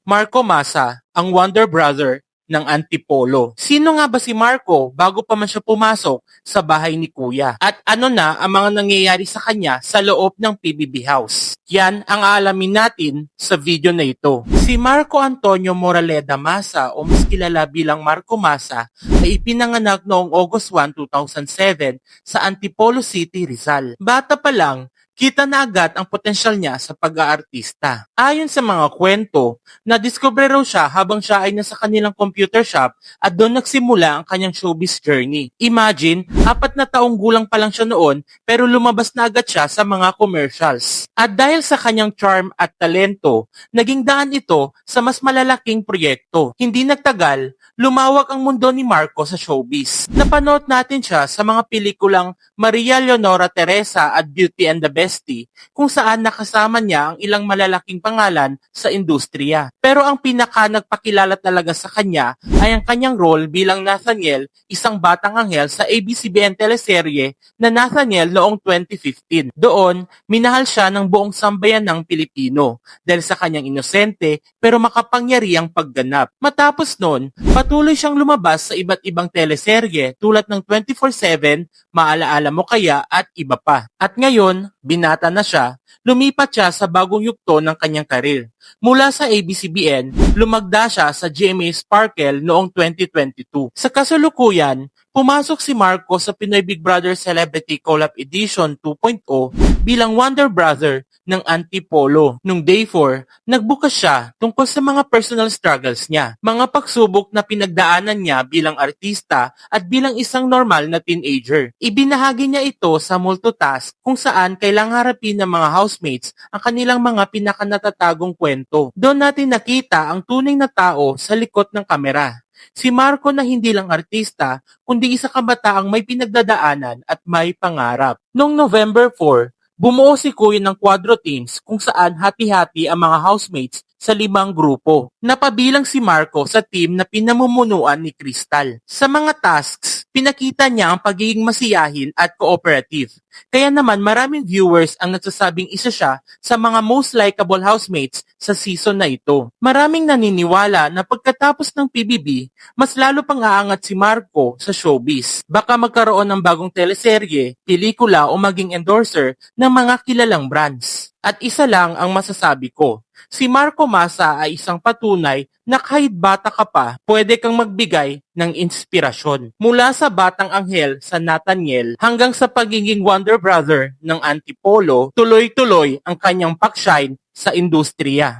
Marco Massa, ang Wonder Brother ng Antipolo. Sino nga ba si Marco bago pa man siya pumasok sa bahay ni Kuya? At ano na ang mga nangyayari sa kanya sa loob ng PBB House? Yan ang aalamin natin sa video na ito. Si Marco Antonio Moraleda Massa o mas kilala bilang Marco Massa ay ipinanganak noong August 1, 2007 sa Antipolo City, Rizal. Bata pa lang, kita na agad ang potensyal niya sa pag-aartista. Ayon sa mga kwento, nadiskubre raw siya habang siya ay nasa kanilang computer shop at doon nagsimula ang kanyang showbiz journey. Imagine, 4 na taong gulang pa lang siya noon pero lumabas na agad siya sa mga commercials. At dahil sa kanyang charm at talento, naging daan ito sa mas malalaking proyekto. Hindi nagtagal, lumawak ang mundo ni Marco sa showbiz. Napanood natin siya sa mga pelikulang Maria Leonora Teresa at Beauty and the Bestie, kung saan nakasama niya ang ilang malalaking pangalan sa industriya. Pero ang pinaka nagpakilala talaga sa kanya ay ang kanyang role bilang Nathaniel, isang batang anghel sa ABS-CBN teleserye na Nathaniel noong 2015. Doon, minahal siya ng buong sambayan ng Pilipino dahil sa kanyang inosente pero makapangyarihang pagganap. Matapos noon, patuloy siyang lumabas sa iba't ibang teleserye tulad ng 24/7, Maalaala Mo Kaya at iba pa. At ngayon, binata na siya, lumipat siya sa bagong yugto ng kanyang karir. Mula sa ABS-CBN, lumagda siya sa GMA Sparkle noong 2022. Sa kasalukuyan, pumasok si Marco sa Pinoy Big Brother Celebrity Collab Edition 2.0 bilang Wonder Brother ng Antipolo. Nung day 4, nagbukas siya tungkol sa mga personal struggles niya, mga pagsubok na pinagdaanan niya bilang artista at bilang isang normal na teenager. Ibinahagi niya ito sa Multitask kung saan kailangang harapin ng mga housemates ang kanilang mga pinakanatatagong kwento. Doon natin nakita ang tunay na tao sa likod ng kamera. Si Marco na hindi lang artista, kundi isa kabataang may pinagdadaanan at may pangarap. Noong November 4, bumuo si Kuya ng Quadro Teams kung saan hati-hati ang mga housemates sa 5 grupo. Napabilang si Marco sa team na pinamumunuan ni Crystal. Sa mga tasks, pinakita niya ang pagiging masiyahin at cooperative. Kaya naman maraming viewers ang nagsasabing isa siya sa mga most likable housemates sa season na ito. Maraming naniniwala na pagkatapos ng PBB, mas lalo pang aangat si Marco sa showbiz. Baka magkaroon ng bagong teleserye, pelikula o maging endorser ng mga kilalang brands. At isa lang ang masasabi ko, si Marco Massa ay isang patunay na kahit bata ka pa, pwede kang magbigay ng inspirasyon. Mula sa batang anghel sa Nathaniel hanggang sa pagiging Wonder Brother ng Antipolo, tuloy-tuloy ang kanyang pag-shine sa industriya.